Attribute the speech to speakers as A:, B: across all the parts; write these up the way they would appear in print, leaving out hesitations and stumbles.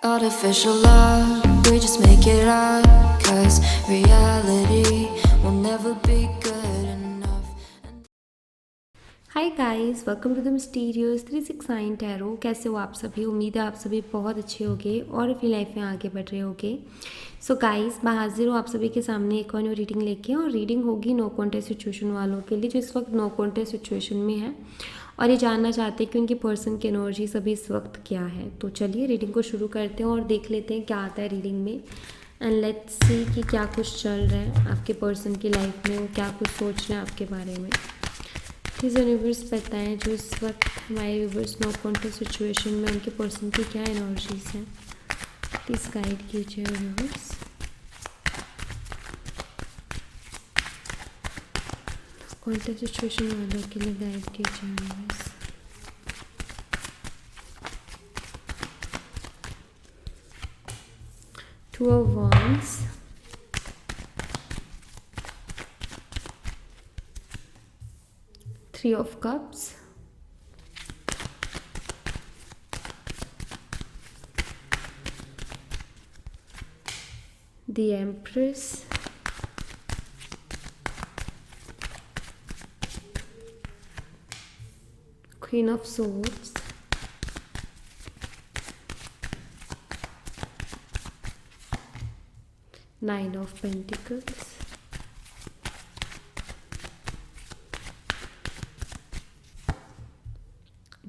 A: Artificial love, we just make it up, 'cause reality will never be good enough.
B: Hi guys, welcome to the mysterious 369 tarot. कैसे हो आप सभी? उम्मीद है आप सभी बहुत अच्छे होंगे और अपनी लाइफ में आगे बढ़ रहे होंगे। सो गाइस, मैं हाजिर हूँ आप सभी के सामने एक और न्यू रीडिंग लेके, और रीडिंग होगी नो कॉन्टेस्ट सिचुएशन वालों के लिए जो इस वक्त नो कॉन्टेस्ट सिचुएशन में है और ये जानना चाहते हैं कि उनकी पर्सन की एनर्जी सभी इस वक्त क्या है। तो चलिए रीडिंग को शुरू करते हैं और देख लेते हैं क्या आता है रीडिंग में, एंड लेट्स सी कि क्या कुछ चल रहा है आपके पर्सन की लाइफ में, वो क्या कुछ सोच रहे हैं आपके बारे में। प्लीज़ यूनिवर्स बताएं जो इस वक्त हमारे यूनिवर्स नो कॉन्टेस्ट सिचुएशन में उनके पर्सन की क्या एनर्जीज हैं। प्लीज़ गाइड कीजिए यूनिवर्स। कॉन्टेस्ट सिचुएशन वालों के लिए गाइड कीजिए universe. Two of wands, Three of cups, the Empress, Queen of Swords, Nine of Pentacles,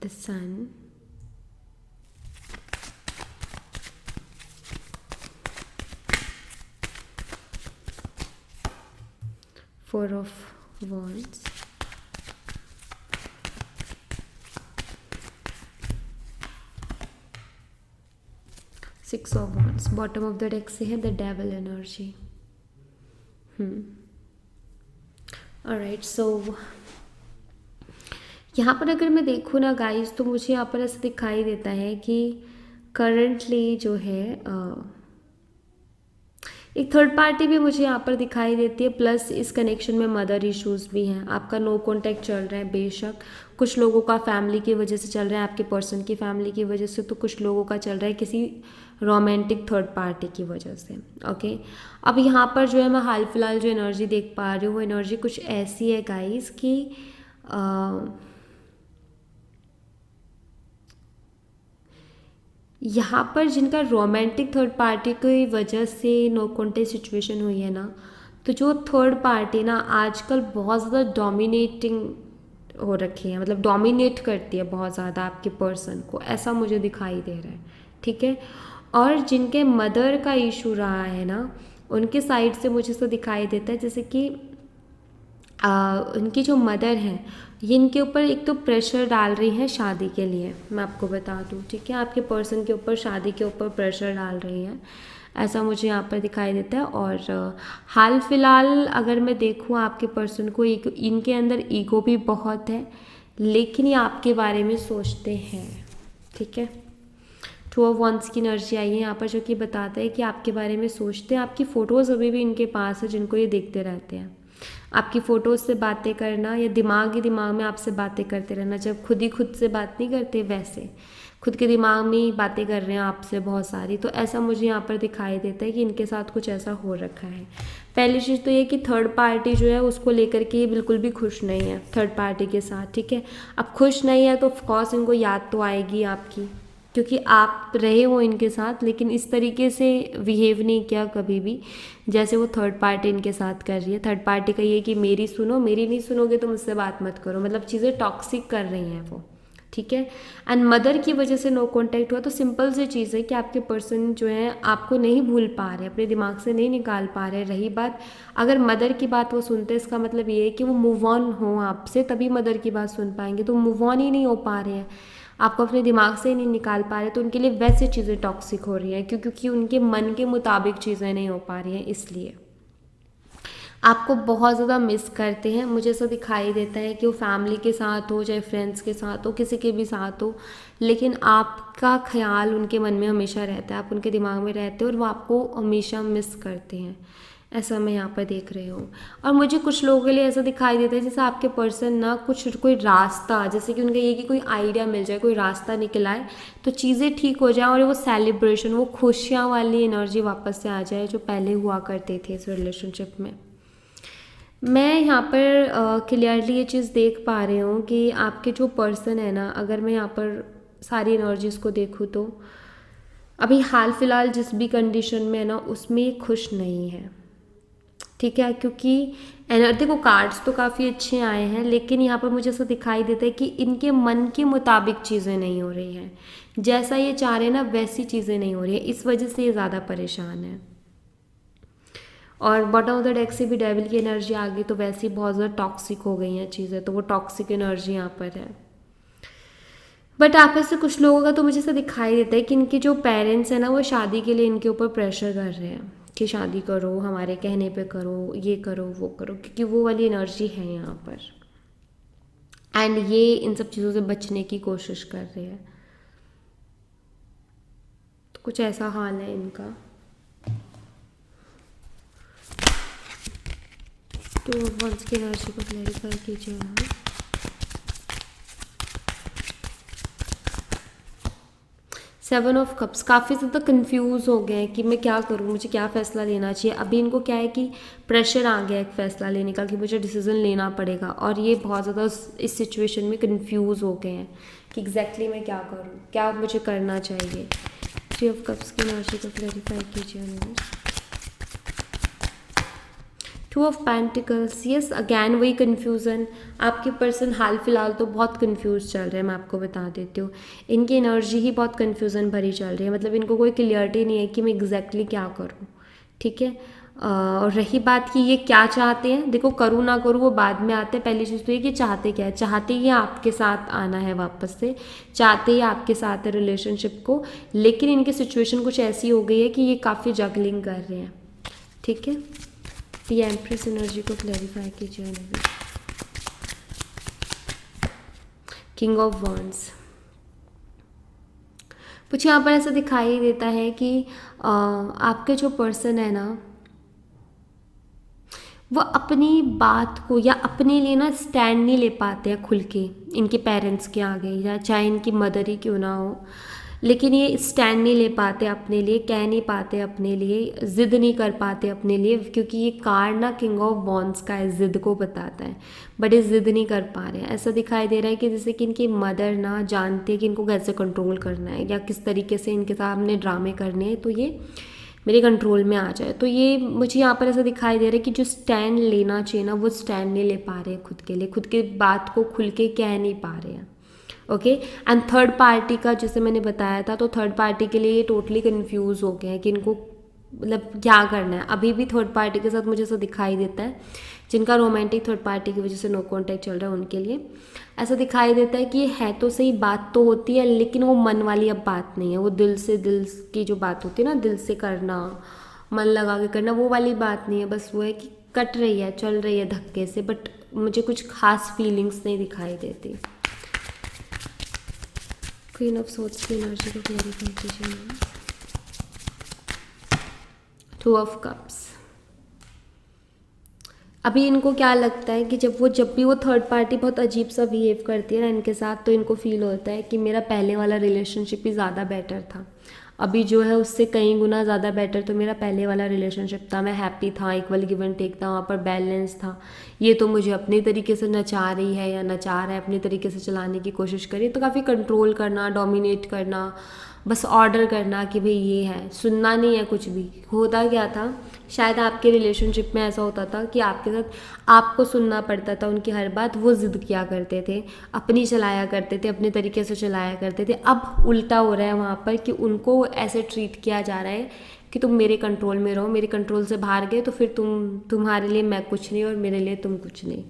B: the Sun, Four of Wands, Six of Wands। Bottom of the deck से है the devil energy. Alright, सो यहाँ पर अगर मैं देखूँ ना guys, तो मुझे यहाँ पर ऐसा दिखाई देता है कि करंटली जो है एक थर्ड पार्टी भी मुझे यहाँ पर दिखाई देती है, प्लस इस कनेक्शन में मदर इश्यूज भी हैं। आपका नो कॉन्टैक्ट चल रहा है, बेशक कुछ लोगों का फैमिली की वजह से चल रहा है, आपके पर्सन की फैमिली की वजह से, तो कुछ लोगों का चल रहा है किसी रोमांटिक थर्ड पार्टी की वजह से। ओके, अब यहाँ पर जो है मैं हाल फिलहाल जो एनर्जी देख पा रही हूँ वो एनर्जी कुछ ऐसी है गाइस कि यहाँ पर जिनका रोमांटिक थर्ड पार्टी की वजह से नो कॉन्टेस्ट सिचुएशन हुई है ना, तो जो थर्ड पार्टी ना आजकल बहुत ज़्यादा डोमिनेटिंग हो रखी है, मतलब डोमिनेट करती है बहुत ज़्यादा आपके पर्सन को, ऐसा मुझे दिखाई दे रहा है। ठीक है, और जिनके मदर का इशू रहा है ना, उनके साइड से मुझे तो दिखाई देता है जैसे कि उनकी जो मदर हैं ये इनके ऊपर एक तो प्रेशर डाल रही है शादी के लिए, मैं आपको बता दूँ। ठीक है, आपके पर्सन के ऊपर शादी के ऊपर प्रेशर डाल रही है, ऐसा मुझे यहाँ पर दिखाई देता है। और हाल फिलहाल अगर मैं देखूँ आपके पर्सन को, इनके अंदर ईगो भी बहुत है, लेकिन ये आपके बारे में सोचते हैं। ठीक है, टू ऑफ वंस की एनर्जी आई है यहाँ पर, जो कि बताता है कि आपके बारे में सोचते हैं। आपकी फ़ोटोज़ अभी भी इनके पास है जिनको ये देखते रहते हैं। आपकी फ़ोटोज़ से बातें करना या दिमाग ही दिमाग में आपसे बातें करते रहना, जब खुद ही खुद से बात नहीं करते वैसे खुद के दिमाग में ही बातें कर रहे हैं आपसे बहुत सारी, तो ऐसा मुझे यहाँ पर दिखाई देता है कि इनके साथ कुछ ऐसा हो रखा है। पहली चीज़ तो ये कि थर्ड पार्टी जो है उसको लेकर के ये बिल्कुल भी खुश नहीं है थर्ड पार्टी के साथ। ठीक है, अब खुश नहीं है तो ऑफकोर्स इनको याद तो आएगी आपकी, क्योंकि आप रहे हो इनके साथ, लेकिन इस तरीके से बिहेव नहीं किया कभी भी जैसे वो थर्ड पार्टी इनके साथ कर रही है। थर्ड पार्टी का ये कि मेरी सुनो, मेरी नहीं सुनोगे तो मुझसे बात मत करो, मतलब चीज़ें टॉक्सिक कर रही हैं वो। ठीक है, एंड मदर की वजह से नो कॉन्टैक्ट हुआ, तो सिंपल सी चीज़ है कि आपके पर्सन जो है आपको नहीं भूल पा रहे, अपने दिमाग से नहीं निकाल पा रहे। रही बात अगर मदर की बात वो सुनते, इसका मतलब ये है कि वो मूव ऑन हो आपसे, तभी मदर की बात सुन पाएंगे, तो मूव ऑन ही नहीं हो पा रहे हैं, आपको अपने दिमाग से ही नहीं निकाल पा रहे, तो उनके लिए वैसे चीज़ें टॉक्सिक हो रही हैं क्योंकि उनके मन के मुताबिक चीज़ें नहीं हो पा रही हैं, इसलिए आपको बहुत ज़्यादा मिस करते हैं। मुझे ऐसा दिखाई देता है कि वो फैमिली के साथ हो चाहे फ्रेंड्स के साथ हो, किसी के भी साथ हो, लेकिन आपका ख्याल उनके मन में हमेशा रहता है, आप उनके दिमाग में रहते हो और वो आपको हमेशा मिस करते हैं। ऐसा मैं यहाँ पर देख रही हूँ। और मुझे कुछ लोगों के लिए ऐसा दिखाई देता है जैसे आपके पर्सन ना कुछ कोई रास्ता, जैसे कि उनका ये कि कोई आइडिया मिल जाए, कोई रास्ता निकल आए तो चीज़ें ठीक हो जाए और वो सेलिब्रेशन, वो खुशियाँ वाली एनर्जी वापस से आ जाए जो पहले हुआ करते थे इस रिलेशनशिप में। मैं यहाँ पर क्लियरली ये चीज़ देख पा रही हूँ कि आपके जो पर्सन है ना, अगर मैं यहाँ पर सारी एनर्जीज़ को देखूँ तो अभी हाल फिलहाल जिस भी कंडीशन में है ना उसमें खुश नहीं है, ठीक है। क्योंकि एनर्जी को कार्ड्स तो काफ़ी अच्छे आए हैं, लेकिन यहाँ पर मुझे ऐसा दिखाई देता है कि इनके मन के मुताबिक चीज़ें नहीं हो रही हैं, जैसा ये चाह रहे हैं ना वैसी चीज़ें नहीं हो रही है, इस वजह से ये ज़्यादा परेशान है। और बॉटम ऑफ द डेक से भी डेविल की एनर्जी आ गई तो वैसे ही बहुत ज़्यादा टॉक्सिक हो गई हैं चीज़ें, तो वो टॉक्सिक एनर्जी यहाँ पर है। बट आप में से कुछ लोगों का तो मुझे ऐसा दिखाई देता है कि इनके जो पेरेंट्स हैं ना वो शादी के लिए इनके ऊपर प्रेशर कर रहे हैं कि शादी करो, हमारे कहने पे करो, ये करो वो करो, क्योंकि वो वाली एनर्जी है यहाँ पर। एंड ये इन सब चीज़ों से बचने की कोशिश कर रहे हैं, तो कुछ ऐसा हाल है इनका। तो वंस की एनर्जी को क्लैरिफाई कीजिए आप। सेवन ऑफ कप्स, काफ़ी ज़्यादा कंफ्यूज हो गए हैं कि मैं क्या करूँ, मुझे क्या फ़ैसला लेना चाहिए। अभी इनको क्या है कि प्रेशर आ गया एक फ़ैसला लेने का कि मुझे डिसीज़न लेना पड़ेगा, और ये बहुत ज़्यादा इस सिचुएशन में कंफ्यूज हो गए हैं कि एग्जैक्टली मैं क्या करूँ, क्या मुझे करना चाहिए। थ्री ऑफ कप्स की एनर्जी को क्लैरिफाई कीजिए universe. Two of pentacles, yes again वही कन्फ्यूज़न। आपके पर्सन हाल फिलहाल तो बहुत कंफ्यूज चल रहे हैं, मैं आपको बता देती हूँ। इनकी एनर्जी ही बहुत कन्फ्यूज़न भरी चल रही है, मतलब इनको कोई क्लियरिटी नहीं है कि मैं एग्जैक्टली क्या करूँ, ठीक है। और रही बात कि ये क्या चाहते हैं, देखो करूँ ना करूँ वो बाद में आते हैं। पहली चीज़ तो ये कि चाहते क्या है, चाहते ही आपके साथ आना है वापस से, चाहते ही आपके साथ है रिलेशनशिप को, लेकिन इनकी सिचुएशन कुछ ऐसी हो गई है कि ये काफ़ी जगलिंग कर रहे हैं, ठीक है। ये एम्प्रेस एनर्जी को क्लैरिफाई कीजिए अभी। किंग ऑफ वॉन्ड्स, कुछ यहाँ पर ऐसा दिखाई देता है कि आपके जो पर्सन है ना वो अपनी बात को या अपने लिए ना स्टैंड नहीं ले पाते हैं खुल के इनके पेरेंट्स के आगे, या चाहे इनकी मदर ही क्यों ना हो, लेकिन ये स्टैंड नहीं ले पाते अपने लिए, कह नहीं पाते अपने लिए, ज़िद नहीं कर पाते अपने लिए, क्योंकि ये कार्ड ना किंग ऑफ वॉन्ड्स का है, ज़िद को बताता है, बट ये ज़िद नहीं कर पा रहे हैं। ऐसा दिखाई दे रहा है कि जैसे कि इनकी मदर ना जानती है कि इनको कैसे कंट्रोल करना है या किस तरीके से इनके सामने ड्रामे करने हैं तो ये मेरे कंट्रोल में आ जाए। तो ये मुझे यहाँ पर ऐसा दिखाई दे रहा है कि जो स्टैंड लेना चाहिए ना वो स्टैंड नहीं ले पा रहे हैं खुद के लिए, खुद की बात को खुल के कह नहीं पा रहे हैं, ओके। एंड थर्ड पार्टी का जैसे मैंने बताया था, तो थर्ड पार्टी के लिए ये टोटली कंफ्यूज हो गए हैं कि इनको मतलब क्या करना है। अभी भी थर्ड पार्टी के साथ मुझे ऐसा दिखाई देता है, जिनका रोमांटिक थर्ड पार्टी की वजह से नो कॉन्टैक्ट चल रहा है उनके लिए ऐसा दिखाई देता है कि ये है तो सही, बात तो होती है, लेकिन वो मन वाली अब बात नहीं है, वो दिल से, दिल की जो बात होती है ना, दिल से करना, मन लगा के करना, वो वाली बात नहीं है। बस वो है कि कट रही है, चल रही है धक्के से, बट मुझे कुछ खास फीलिंग्स नहीं दिखाई देती। क्वीन ऑफ सोर्ड्स की एनर्जी को क्लैरिफाई कीजिए। टू ऑफ कप्स, अभी इनको क्या लगता है कि जब भी वो थर्ड पार्टी बहुत अजीब सा बिहेव करती है ना इनके साथ, तो इनको फील होता है कि मेरा पहले वाला रिलेशनशिप ही ज़्यादा बेटर था, अभी जो है उससे कई गुना ज़्यादा बेटर तो मेरा पहले वाला रिलेशनशिप था, मैं हैप्पी था, इक्वल गिव एंड टेक था, वहाँ पर बैलेंस था। ये तो मुझे अपने तरीके से नचा रही है या नचा रहा है, अपने तरीके से चलाने की कोशिश करी, तो काफ़ी कंट्रोल करना, डोमिनेट करना, बस ऑर्डर करना कि भाई ये है, सुनना नहीं है कुछ भी। होता क्या था, शायद आपके रिलेशनशिप में ऐसा होता था कि आपके साथ आपको सुनना पड़ता था उनकी हर बात, वो ज़िद किया करते थे, अपनी चलाया करते थे, अपने तरीके से चलाया करते थे। अब उल्टा हो रहा है वहाँ पर कि उनको ऐसे ट्रीट किया जा रहा है कि तुम मेरे कंट्रोल में रहो, मेरे कंट्रोल से बाहर गए तो फिर तुम्हारे लिए मैं कुछ नहीं और मेरे लिए तुम कुछ नहीं।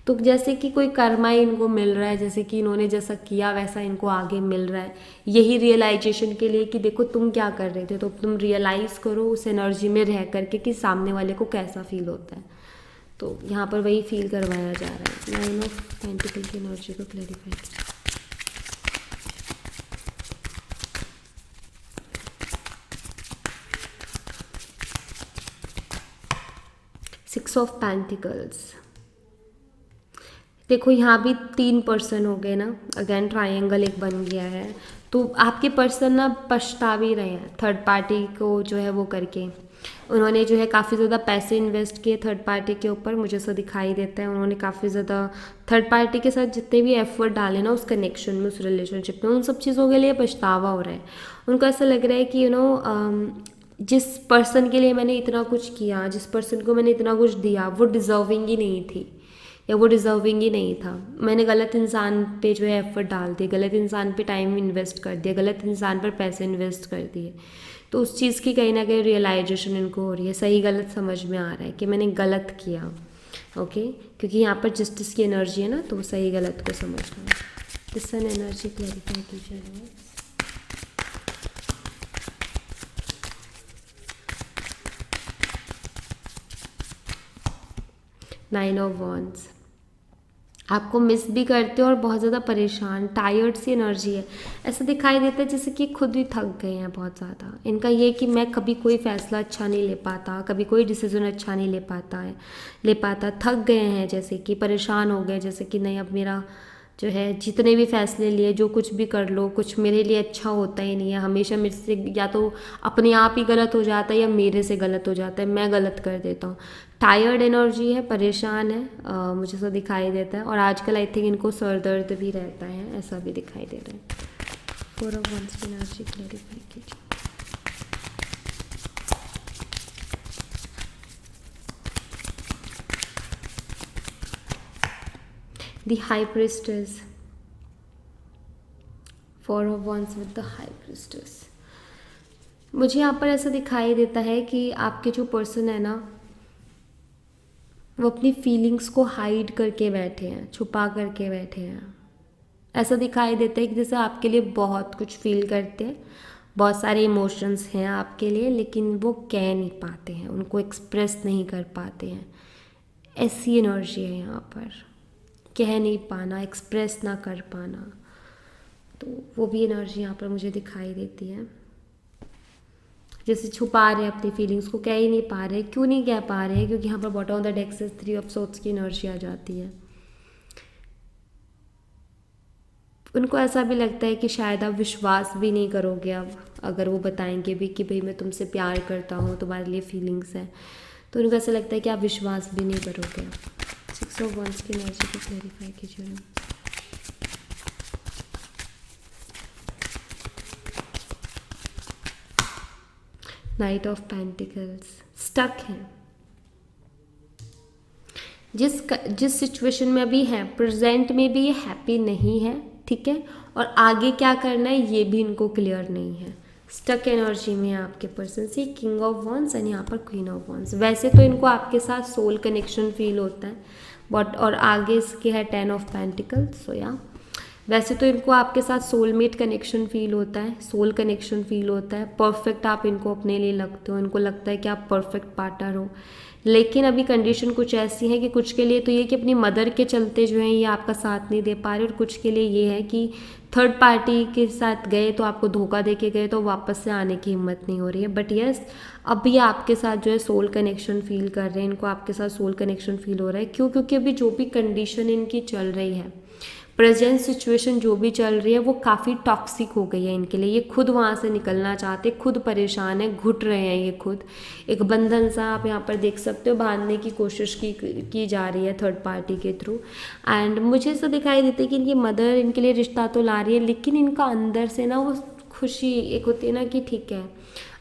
B: तो जैसे कि कोई कर्मा ही इनको मिल रहा है, जैसे कि इन्होंने जैसा किया वैसा इनको आगे मिल रहा है, यही रियलाइजेशन के लिए कि देखो तुम क्या कर रहे थे, तो तुम रियलाइज़ करो उस एनर्जी में रह करके कि सामने वाले को कैसा फील होता है। तो यहाँ पर वही फील करवाया जा रहा है। नाइन ऑफ पेंटिकल की एनर्जी को क्लैरिफाई करें। 6 ऑफ पेंटिकल्स। देखो यहाँ भी 3 पर्सन हो गए ना, अगेन ट्रायंगल एक बन गया है। तो आपके पर्सन ना पछता भी रहे हैं थर्ड पार्टी को जो है वो करके। उन्होंने जो है काफ़ी ज़्यादा पैसे इन्वेस्ट किए थर्ड पार्टी के ऊपर, मुझे ऐसा दिखाई देता है। उन्होंने काफ़ी ज़्यादा थर्ड पार्टी के साथ जितने भी एफर्ट डाले ना उस कनेक्शन में, उस रिलेशनशिप में, उन सब चीज़ों के लिए पछतावा हो रहा है। उनको ऐसा लग रहा है कि जिस पर्सन के लिए मैंने इतना कुछ किया, जिस पर्सन को मैंने इतना कुछ दिया, वो डिज़र्विंग ही नहीं थी या वो डिज़र्विंग ही नहीं था। मैंने गलत इंसान पे जो है एफर्ट डाल दिए, गलत इंसान पे टाइम इन्वेस्ट कर दिया, गलत इंसान पर पैसे इन्वेस्ट कर दिए। तो उस चीज़ की कहीं ना कहीं रियलाइजेशन इनको हो रही है, सही गलत समझ में आ रहा है कि मैंने गलत किया। ओके, क्योंकि यहाँ पर जस्टिस की एनर्जी है ना, तो वो सही गलत को समझ रहा है। दिस सन एनर्जी क्लैरिफाई कीजिए। 9 ऑफ वॉन्ड्स। आपको मिस भी करते हो और बहुत ज़्यादा परेशान, टायर्ड सी एनर्जी है। ऐसा दिखाई देता है जैसे कि खुद ही थक गए हैं बहुत ज़्यादा। इनका ये कि मैं कभी कोई फ़ैसला अच्छा नहीं ले पाता, कभी कोई डिसीजन अच्छा नहीं ले पाता, थक गए हैं, जैसे कि परेशान हो गए, जैसे कि नहीं अब मेरा जो है जितने भी फैसले लिए, जो कुछ भी कर लो, कुछ मेरे लिए अच्छा होता ही नहीं है। हमेशा मेरे से या तो अपने आप ही गलत हो जाता है या मेरे से गलत हो जाता है, मैं गलत कर देता हूँ। टायर्ड एनर्जी है, परेशान है, मुझे तो दिखाई देता है। और आजकल आई थिंक इनको सर दर्द भी रहता है, ऐसा भी दिखाई दे रहा है। 4 ऑफ वंस की एनर्जी क्लैरिफाई कीजिए। The high priestess, 4 of wands with the high priestess. मुझे यहाँ पर ऐसा दिखाई देता है कि आपके जो पर्सन है ना, वो अपनी फीलिंग्स को हाइड करके बैठे हैं, छुपा करके बैठे हैं। ऐसा दिखाई देता है कि जैसे आपके लिए बहुत कुछ फील करते हैं, बहुत सारे इमोशंस हैं आपके लिए, लेकिन वो कह नहीं पाते हैं, उनको एक्सप्रेस नहीं कर पाते हैं। ऐसी एनर्जी है यहाँ पर, कह नहीं पाना, एक्सप्रेस ना कर पाना। तो वो भी एनर्जी यहाँ पर मुझे दिखाई देती है, जैसे छुपा रहे हैं अपनी फीलिंग्स को, कह ही नहीं पा रहे। क्यों नहीं कह पा रहे हैं? क्योंकि यहाँ पर बॉटम ऑफ द डेक से 3 ऑफ सोर्ड्स की एनर्जी आ जाती है। उनको ऐसा भी लगता है कि शायद आप विश्वास भी नहीं करोगे अब, अगर वो बताएंगे भी कि भाई मैं तुमसे प्यार करता हूँ, तुम्हारे लिए फीलिंग्स हैं, तो उनको ऐसा लगता है कि आप विश्वास भी नहीं करोगे। 6 ऑफ वंस की एनर्जी को क्लैरिफाई कीजिए। नाइट ऑफ पेंटिकल्स, स्टक हैं, जिस सिचुएशन में अभी है, प्रेजेंट में भी ये हैप्पी नहीं है, ठीक है, और आगे क्या करना है ये भी इनको क्लियर नहीं है। स्टक एनर्जी में है आपके पर्सन से, किंग ऑफ वॉन्ड्स एंड यहाँ पर क्वीन ऑफ वॉन्ड्स। वैसे तो इनको आपके साथ सोल कनेक्शन फील होता है, बट और आगे इसके है 10 ऑफ पेंटिकल्स। सो या वैसे तो इनको आपके साथ सोलमेट कनेक्शन फील होता है, सोल कनेक्शन फील होता है, परफेक्ट आप इनको अपने लिए लगते हो, इनको लगता है कि आप परफेक्ट पार्टनर हो। लेकिन अभी कंडीशन कुछ ऐसी है कि कुछ के लिए तो ये कि अपनी मदर के चलते जो है ये आपका साथ नहीं दे पा रहे, और कुछ के लिए ये है कि थर्ड पार्टी के साथ गए तो आपको धोखा दे के गए, तो वापस से आने की हिम्मत नहीं हो रही है। बट यस, अभी आपके साथ जो है सोल कनेक्शन फील कर रहे हैं, इनको आपके साथ सोल कनेक्शन फील हो रहा है। क्यों? क्योंकि अभी जो भी कंडीशन इनकी चल रही है, प्रेजेंट सिचुएशन जो भी चल रही है, वो काफ़ी टॉक्सिक हो गई है इनके लिए। ये खुद वहाँ से निकलना चाहते, खुद परेशान है, घुट रहे हैं ये खुद। एक बंधन सा आप यहाँ पर देख सकते हो, बांधने की कोशिश की जा रही है थर्ड पार्टी के थ्रू। एंड मुझे ऐसा दिखाई देता है कि इनकी मदर इनके लिए रिश्ता तो ला रही है, लेकिन इनका अंदर से ना वो खुशी एक होती है ना कि ठीक है,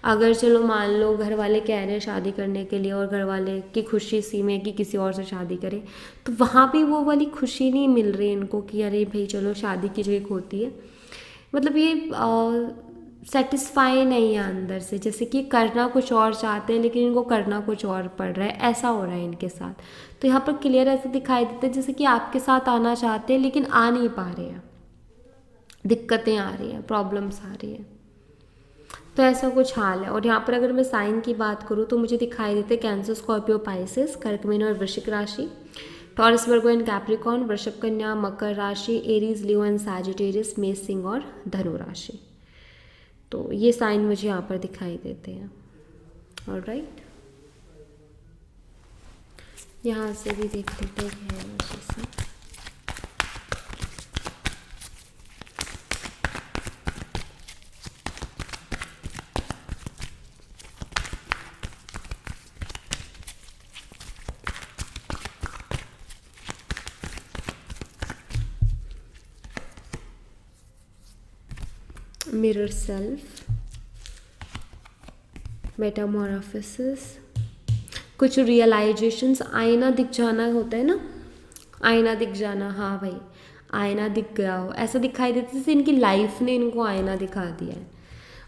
B: अगर चलो मान लो घर वाले कह रहे हैं शादी करने के लिए, और घर वाले की खुशी इसी में कि किसी और से शादी करें, तो वहाँ भी वो वाली खुशी नहीं मिल रही इनको कि अरे भाई चलो शादी की जो एक होती है, मतलब ये सेटिस्फाई नहीं है अंदर से, जैसे कि करना कुछ और चाहते हैं लेकिन इनको करना कुछ और पड़ रहा है, ऐसा हो रहा है इनके साथ। तो यहाँ पर क्लियर ऐसा दिखाई देता है जैसे कि आपके साथ आना चाहते हैं लेकिन आ नहीं पा रहे हैं, दिक्कतें आ रही हैं, प्रॉब्लम्स आ रही हैं। तो ऐसा कुछ हाल है। और यहाँ पर अगर मैं साइन की बात करूँ तो मुझे दिखाई देते कैंसर, स्कॉर्पियो, पाइसेस, कर्क, मीन और वृश्चिक राशि, टॉरस, वर्गो एंड कैप्रिकॉर्न, वृषभ, कन्या, मकर राशि, एरीज, लियो एंड सैजिटेरियस, मेष, सिंह और धनु राशि। तो ये साइन मुझे यहाँ पर दिखाई देते हैं। ऑलराइट, यहाँ से भी देख लेते हैं क्या है वैसे से। मिरर सेल्फ, मेटामॉर्फोसिस, कुछ रियलाइजेशंस, आईना दिख जाना होता है ना, आईना दिख जाना, हाँ भाई आईना दिख गया हो, ऐसा दिखाई देता है जैसे इनकी लाइफ ने इनको आईना दिखा दिया है।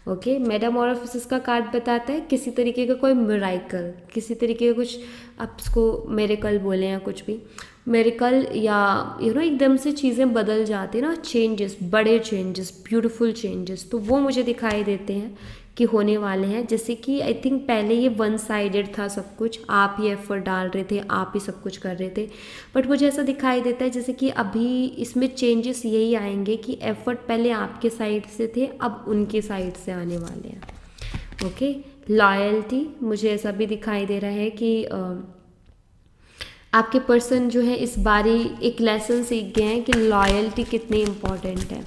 B: ओके, मेटामॉर्फोसिस का कार्ड बताता है किसी तरीके का कोई मिराइकल, किसी तरीके का कुछ, आप इसको मेरेकल बोले या कुछ भी, मेरेकल या एकदम से चीज़ें बदल जाती है ना, चेंजेस, बड़े चेंजेस, ब्यूटीफुल चेंजेस, तो वो मुझे दिखाई देते हैं कि होने वाले हैं। जैसे कि आई थिंक पहले ये वन साइडेड था सब कुछ, आप ही एफर्ट डाल रहे थे, आप ही सब कुछ कर रहे थे, बट मुझे ऐसा दिखाई देता है जैसे कि अभी इसमें चेंजेस यही आएंगे कि एफर्ट पहले आपके साइड से थे, अब उनके साइड से आने वाले हैं। ओके, लॉयल्टी, मुझे ऐसा भी दिखाई दे रहा है कि आपके पर्सन जो है इस बारी एक लेसन सीख गए हैं कि लॉयल्टी कितनी इम्पोर्टेंट है।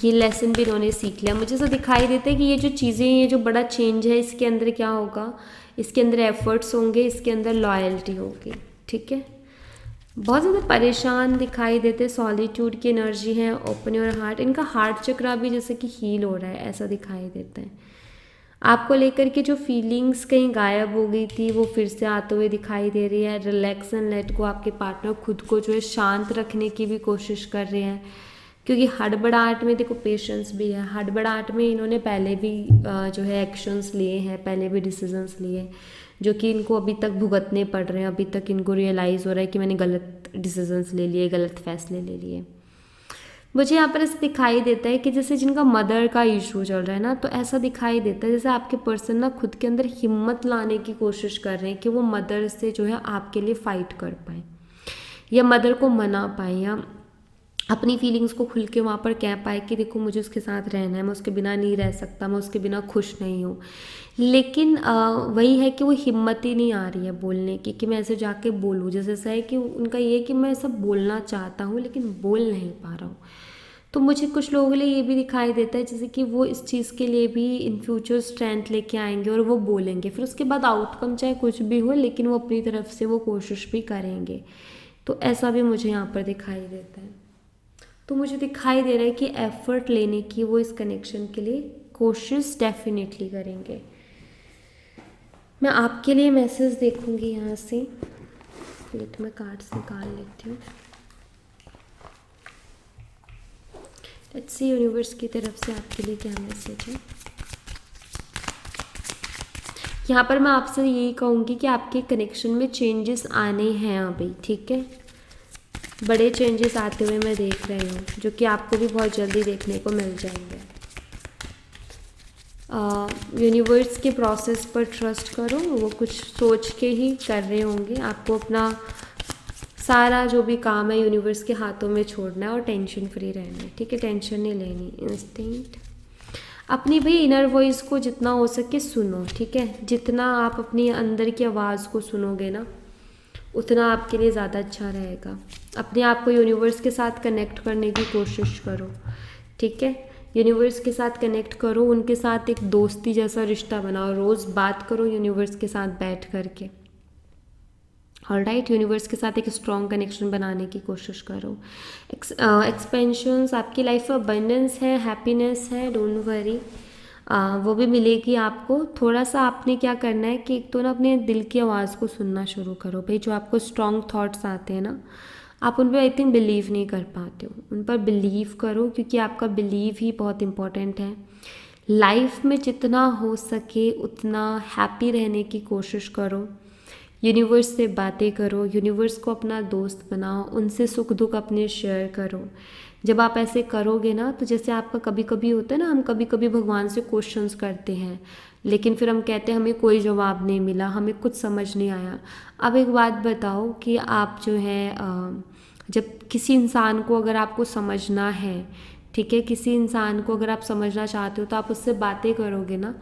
B: ये लेसन भी इन्होंने सीख लिया। मुझे ऐसा दिखाई देता है कि ये जो चीज़ें, ये जो बड़ा चेंज है, इसके अंदर क्या होगा, इसके अंदर एफर्ट्स होंगे, इसके अंदर लॉयल्टी होगी। ठीक है, बहुत ज़्यादा परेशान दिखाई देते, सॉलिट्यूड की एनर्जी है, ओपन योर हार्ट, इनका हार्ट चक्रा भी जैसे कि हील हो रहा है, ऐसा दिखाई देता है। आपको लेकर के जो फीलिंग्स कहीं गायब हो गई थी वो फिर से आते हुए दिखाई दे रही है। रिलैक्स एंड लेट गो, आपके पार्टनर खुद को जो है शांत रखने की भी कोशिश कर रहे हैं, क्योंकि हड़बड़ाहट में देखो पेशेंस भी है, हड़बड़ाहट में इन्होंने पहले भी जो है एक्शंस लिए हैं, पहले भी डिसीजंस लिए, जो कि इनको अभी तक भुगतने पड़ रहे हैं। अभी तक इनको रियलाइज़ हो रहा है कि मैंने गलत डिसीजंस ले लिए, गलत फैसले ले लिए। मुझे यहाँ पर ऐसा दिखाई देता है कि जैसे जिनका मदर का इशू चल रहा है ना, तो ऐसा दिखाई देता है जैसे आपके पर्सन ना खुद के अंदर हिम्मत लाने की कोशिश कर रहे हैं कि वो मदर से जो है आपके लिए फ़ाइट कर पाए, या मदर को मना पाए, या अपनी फीलिंग्स को खुल के वहाँ पर कह पाए कि देखो मुझे उसके साथ रहना है, मैं उसके बिना नहीं रह सकता, मैं उसके बिना खुश नहीं हूँ। लेकिन वही है कि वो हिम्मत ही नहीं आ रही है बोलने की कि मैं ऐसे जाके बोलूँ। जैसे ऐसा है कि उनका ये है कि मैं सब बोलना चाहता हूँ लेकिन बोल नहीं पा रहा हूँ। तो मुझे कुछ लोगों के लिए ये भी दिखाई देता है जैसे कि वो इस चीज़ के लिए भी इन फ्यूचर स्ट्रेंथ लेके आएंगे और वो बोलेंगे, फिर उसके बाद आउटकम चाहे कुछ भी हो लेकिन वो अपनी तरफ से वो कोशिश भी करेंगे। तो ऐसा भी मुझे यहाँ पर दिखाई देता है। तो मुझे दिखाई दे रहा है कि एफ़र्ट लेने की वो इस कनेक्शन के लिए कोशिश डेफिनेटली करेंगे। मैं आपके लिए मैसेज देखूंगी यहाँ से, लेट मैं कार्ड्स निकाल लेती हूँ। लेट्स सी यूनिवर्स की तरफ से आपके लिए क्या मैसेज है। यहाँ पर मैं आपसे यही कहूँगी कि आपके कनेक्शन में चेंजेस आने हैं अभी, ठीक है, बड़े चेंजेस आते हुए मैं देख रही हूँ, जो कि आपको भी बहुत जल्दी देखने को मिल जाएंगे। यूनिवर्स के प्रोसेस पर ट्रस्ट करो, वो कुछ सोच के ही कर रहे होंगे। आपको अपना सारा जो भी काम है यूनिवर्स के हाथों में छोड़ना है और टेंशन फ्री रहना है, ठीक है, टेंशन नहीं लेनी। इंस्टिंक्ट, अपनी भाई इनर वॉइस को जितना हो सके सुनो, ठीक है, जितना आप अपनी अंदर की आवाज़ को सुनोगे ना उतना आपके लिए ज़्यादा अच्छा रहेगा। अपने आप को यूनिवर्स के साथ कनेक्ट करने की कोशिश करो, ठीक है, यूनिवर्स के साथ कनेक्ट करो, उनके साथ एक दोस्ती जैसा रिश्ता बनाओ, रोज़ बात करो यूनिवर्स के साथ बैठ करके। ऑलराइट, यूनिवर्स के साथ एक स्ट्रॉन्ग कनेक्शन बनाने की कोशिश करो। एक्सपेंशंस, आपकी लाइफ में अबंडेंस है, हैप्पीनेस है, डोंट वरी, वो भी मिलेगी आपको। थोड़ा सा आपने क्या करना है कि एक तो ना अपने दिल की आवाज़ को सुनना शुरू करो भाई। जो आपको स्ट्रॉन्ग थॉट्स आते हैं ना, आप उन पर आई थिंक बिलीव नहीं कर पाते हो, उन पर बिलीव करो, क्योंकि आपका बिलीव ही बहुत इम्पॉर्टेंट है। लाइफ में जितना हो सके उतना हैप्पी रहने की कोशिश करो, यूनिवर्स से बातें करो, यूनिवर्स को अपना दोस्त बनाओ, उनसे सुख दुख अपने शेयर करो। जब आप ऐसे करोगे ना, तो जैसे आपका कभी कभी होता है ना, हम कभी कभी भगवान से क्वेश्चंस करते हैं लेकिन फिर हम कहते हैं हमें कोई जवाब नहीं मिला, हमें कुछ समझ नहीं आया। अब एक बात बताओ कि आप जो है जब किसी इंसान को अगर आपको समझना है, ठीक है, किसी इंसान को अगर आप समझना चाहते हो तो आप उससे बातें करोगे ना,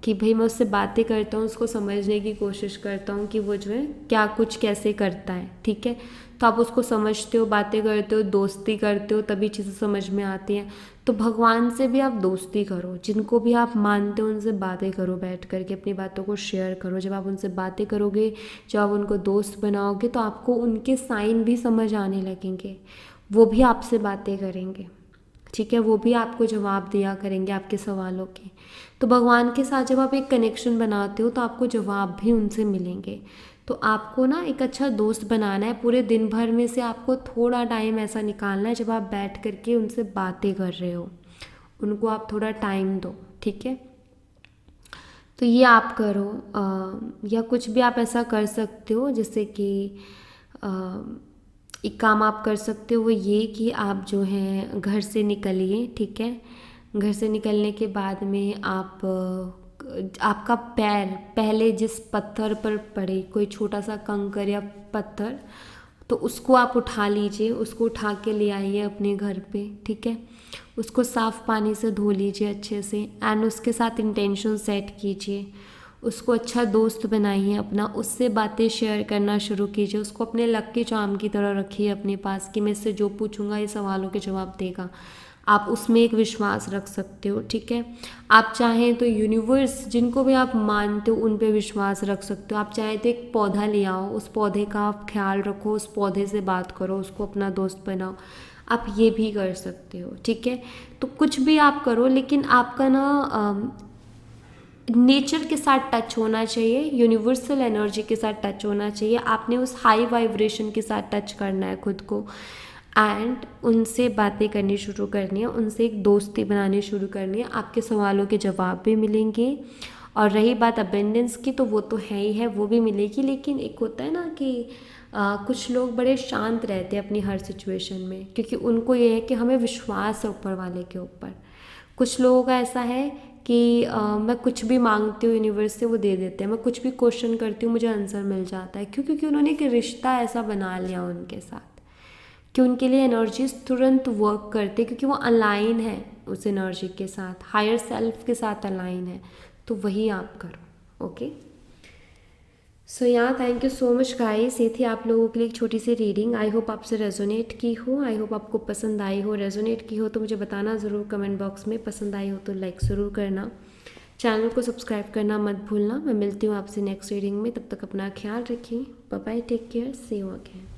B: कि भाई मैं उससे बातें करता हूँ, उसको समझने की कोशिश करता हूँ कि वो जो है क्या कुछ कैसे करता है, ठीक है। तो आप उसको समझते हो, बातें करते हो, दोस्ती करते हो, तभी चीज़ें समझ में आती हैं। तो भगवान से भी आप दोस्ती करो, जिनको भी आप मानते हो उनसे बातें करो, बैठ करके अपनी बातों को शेयर करो। जब आप उनसे बातें करोगे, जब आप उनको दोस्त बनाओगे, तो आपको उनके साइन भी समझ आने लगेंगे, वो भी आपसे बातें करेंगे, ठीक है। वो भी आपको जवाब दिया करेंगे आपके सवालों के। तो भगवान के साथ जब आप एक कनेक्शन बनाते हो तो आपको जवाब भी उनसे मिलेंगे। तो आपको ना एक अच्छा दोस्त बनाना है। पूरे दिन भर में से आपको थोड़ा टाइम ऐसा निकालना है जब आप बैठ करके उनसे बातें कर रहे हो, उनको आप थोड़ा टाइम दो, ठीक है। तो ये आप करो। या कुछ भी आप ऐसा कर सकते हो, जैसे कि एक काम आप कर सकते हो वो ये कि आप जो है घर से निकलिए, ठीक है। घर से निकलने के बाद में आपका पैर पहले जिस पत्थर पर पड़े, कोई छोटा सा कंकर या पत्थर, तो उसको आप उठा लीजिए, उसको उठा के ले आइए अपने घर पे, ठीक है। उसको साफ़ पानी से धो लीजिए अच्छे से, एंड उसके साथ इंटेंशन सेट कीजिए। उसको अच्छा दोस्त बनाइए अपना, उससे बातें शेयर करना शुरू कीजिए। उसको अपने लकी चार्म की तरह रखिए अपने पास कि मैं इससे जो पूछूंगा ये सवालों के जवाब देगा। आप उसमें एक विश्वास रख सकते हो, ठीक है। आप चाहें तो यूनिवर्स, जिनको भी आप मानते हो उन पे विश्वास रख सकते हो। आप चाहें तो एक पौधा ले आओ, उस पौधे का आप ख्याल रखो, उस पौधे से बात करो, उसको अपना दोस्त बनाओ। आप ये भी कर सकते हो, ठीक है। तो कुछ भी आप करो, लेकिन आपका ना नेचर के साथ टच होना चाहिए, यूनिवर्सल एनर्जी के साथ टच होना चाहिए। आपने उस हाई वाइब्रेशन के साथ टच करना है खुद को, एंड उनसे बातें करनी शुरू करनी है, उनसे एक दोस्ती बनानी शुरू करनी है। आपके सवालों के जवाब भी मिलेंगे। और रही बात अबेंडेंस की, तो वो तो है ही है, वो भी मिलेगी। लेकिन एक होता है ना कि कुछ लोग बड़े शांत रहते हैं अपनी हर सिचुएशन में, क्योंकि उनको ये है कि हमें विश्वास है ऊपर वाले के ऊपर। कुछ लोगों का ऐसा है कि मैं कुछ भी मांगती हूँ यूनिवर्स से, वो दे देते हैं। मैं कुछ भी क्वेश्चन करती हूँ, मुझे आंसर मिल जाता है। क्यों? क्योंकि उन्होंने एक रिश्ता ऐसा बना लिया उनके साथ कि उनके लिए एनर्जीज तुरंत वर्क करते, क्योंकि वो अलाइन है उस एनर्जी के साथ, हायर सेल्फ के साथ अलाइन है। तो वही आप करो, ओके। सो यहाँ thank you so much guys. ये थी आप लोगों के लिए एक छोटी सी रीडिंग। आई होप आपसे रेजोनेट की हो, आई होप आपको पसंद आई हो। रेजोनेट की हो तो मुझे बताना ज़रूर कमेंट बॉक्स में, पसंद आई हो तो लाइक ज़रूर करना, चैनल को सब्सक्राइब करना मत भूलना। मैं मिलती हूँ आपसे नेक्स्ट रीडिंग में, तब तक अपना ख्याल रखिए। Bye bye, take care, see you again.